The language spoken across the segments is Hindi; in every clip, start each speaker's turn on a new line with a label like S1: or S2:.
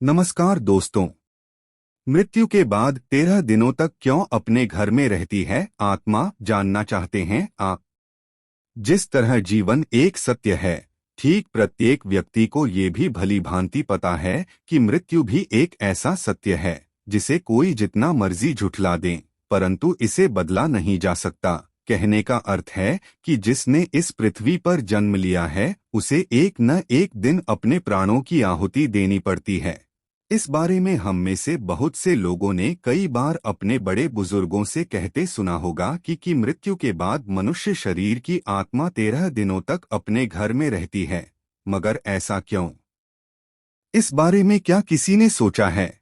S1: नमस्कार दोस्तों। मृत्यु के बाद 13 दिनों तक क्यों अपने घर में रहती है आत्मा, जानना चाहते हैं आप। जिस तरह जीवन एक सत्य है, ठीक प्रत्येक व्यक्ति को ये भी भली भांति पता है कि मृत्यु भी एक ऐसा सत्य है जिसे कोई जितना मर्जी झुठला दे, परंतु इसे बदला नहीं जा सकता। कहने का अर्थ है कि जिसने इस पृथ्वी पर जन्म लिया है उसे एक न एक दिन अपने प्राणों की आहुति देनी पड़ती है। इस बारे में हम में से बहुत से लोगों ने कई बार अपने बड़े बुजुर्गों से कहते सुना होगा कि मृत्यु के बाद मनुष्य शरीर की आत्मा 13 दिनों तक अपने घर में रहती है। मगर ऐसा क्यों? इस बारे में क्या किसी ने सोचा है?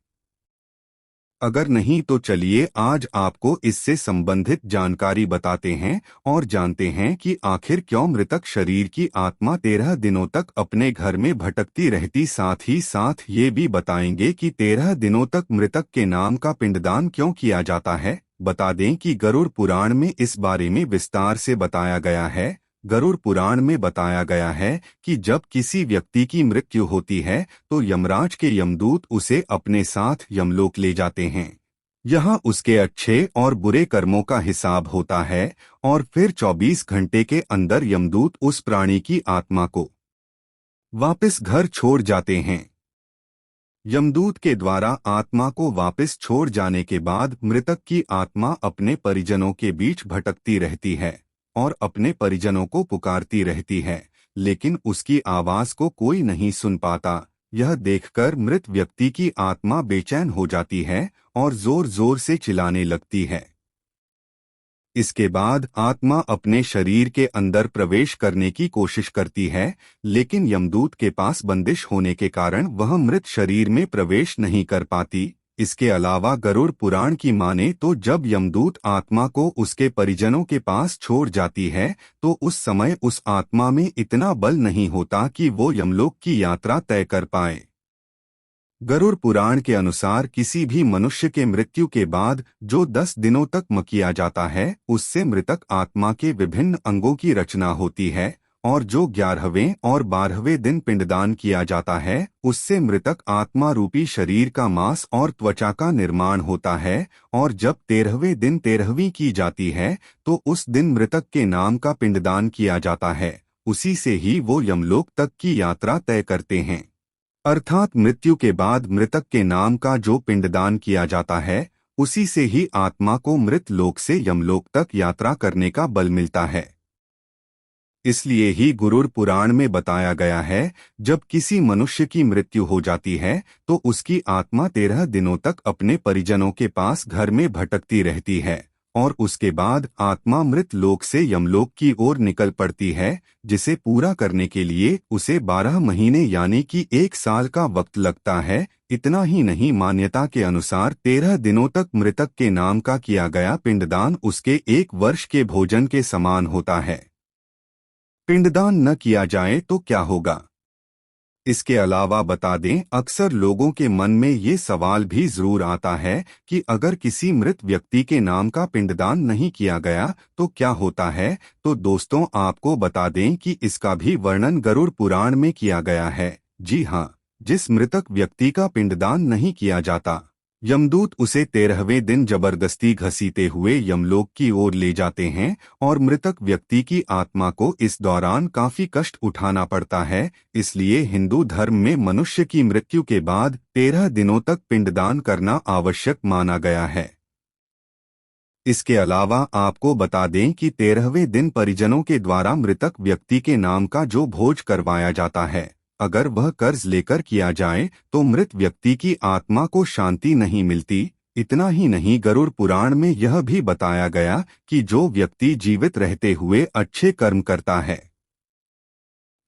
S1: अगर नहीं तो चलिए आज आपको इससे संबंधित जानकारी बताते हैं और जानते हैं कि आखिर क्यों मृतक शरीर की आत्मा 13 दिनों तक अपने घर में भटकती रहती। साथ ही साथ ये भी बताएंगे कि 13 दिनों तक मृतक के नाम का पिंडदान क्यों किया जाता है। बता दें कि गरुड़ पुराण में इस बारे में विस्तार से बताया गया है। गरुड़ पुराण में बताया गया है कि जब किसी व्यक्ति की मृत्यु होती है तो यमराज के यमदूत उसे अपने साथ यमलोक ले जाते हैं। यहाँ उसके अच्छे और बुरे कर्मों का हिसाब होता है और फिर 24 घंटे के अंदर यमदूत उस प्राणी की आत्मा को वापस घर छोड़ जाते हैं। यमदूत के द्वारा आत्मा को वापस छोड़ जाने के बाद मृतक की आत्मा अपने परिजनों के बीच भटकती रहती है और अपने परिजनों को पुकारती रहती है, लेकिन उसकी आवाज को कोई नहीं सुन पाता। यह देखकर मृत व्यक्ति की आत्मा बेचैन हो जाती है और जोर जोर से चिल्लाने लगती है। इसके बाद आत्मा अपने शरीर के अंदर प्रवेश करने की कोशिश करती है, लेकिन यमदूत के पास बंदिश होने के कारण वह मृत शरीर में प्रवेश नहीं कर पाती। इसके अलावा गरुड़ पुराण की माने तो जब यमदूत आत्मा को उसके परिजनों के पास छोड़ जाती है तो उस समय उस आत्मा में इतना बल नहीं होता कि वो यमलोक की यात्रा तय कर पाए। गरुड़ पुराण के अनुसार किसी भी मनुष्य के मृत्यु के बाद जो 10 दिनों तक किया जाता है उससे मृतक आत्मा के विभिन्न अंगों की रचना होती है और जो 11वें और 12वें दिन पिंडदान किया जाता है उससे मृतक आत्मा रूपी शरीर का मांस और त्वचा का निर्माण होता है और जब 13वें दिन 13वीं की जाती है तो उस दिन मृतक के नाम का पिंडदान किया जाता है। उसी से ही वो यमलोक तक की यात्रा तय करते हैं। अर्थात मृत्यु के बाद मृतक के नाम का जो पिंडदान किया जाता है उसी से ही आत्मा को मृत लोक से यमलोक तक यात्रा करने का बल मिलता है। इसलिए ही गरुड़ पुराण में बताया गया है जब किसी मनुष्य की मृत्यु हो जाती है तो उसकी आत्मा 13 दिनों तक अपने परिजनों के पास घर में भटकती रहती है और उसके बाद आत्मा मृत लोक से यमलोक की ओर निकल पड़ती है, जिसे पूरा करने के लिए उसे 12 महीने यानी कि 1 साल का वक्त लगता है। इतना ही नहीं, मान्यता के अनुसार 13 दिनों तक मृतक के नाम का किया गया पिंडदान उसके 1 वर्ष के भोजन के समान होता है। पिंडदान न किया जाए तो क्या होगा? इसके अलावा बता दें, अक्सर लोगों के मन में ये सवाल भी जरूर आता है कि अगर किसी मृत व्यक्ति के नाम का पिंडदान नहीं किया गया तो क्या होता है। तो दोस्तों, आपको बता दें कि इसका भी वर्णन गरुड़ पुराण में किया गया है। जी हाँ, जिस मृतक व्यक्ति का पिंडदान नहीं किया जाता यमदूत उसे 13वें दिन जबरदस्ती घसीटे हुए यमलोक की ओर ले जाते हैं और मृतक व्यक्ति की आत्मा को इस दौरान काफी कष्ट उठाना पड़ता है। इसलिए हिंदू धर्म में मनुष्य की मृत्यु के बाद 13 दिनों तक पिंडदान करना आवश्यक माना गया है। इसके अलावा आपको बता दें कि 13वें दिन परिजनों के द्वारा मृतक व्यक्ति के नाम का जो भोज करवाया जाता है, अगर वह कर्ज लेकर किया जाए तो मृत व्यक्ति की आत्मा को शांति नहीं मिलती। इतना ही नहीं, गरुड़ पुराण में यह भी बताया गया कि जो व्यक्ति जीवित रहते हुए अच्छे कर्म करता है,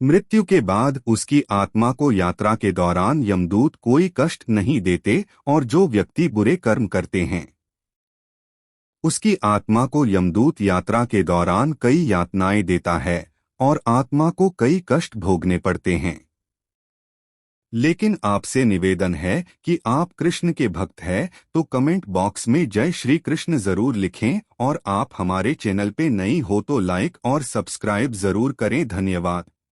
S1: मृत्यु के बाद उसकी आत्मा को यात्रा के दौरान यमदूत कोई कष्ट नहीं देते और जो व्यक्ति बुरे कर्म करते हैं उसकी आत्मा को यमदूत यात्रा के दौरान कई यातनाएं देता है और आत्मा को कई कष्ट भोगने पड़ते हैं। लेकिन आपसे निवेदन है कि आप कृष्ण के भक्त हैं तो कमेंट बॉक्स में जय श्री कृष्ण जरूर लिखें और आप हमारे चैनल पे नई हो तो लाइक और सब्सक्राइब जरूर करें। धन्यवाद।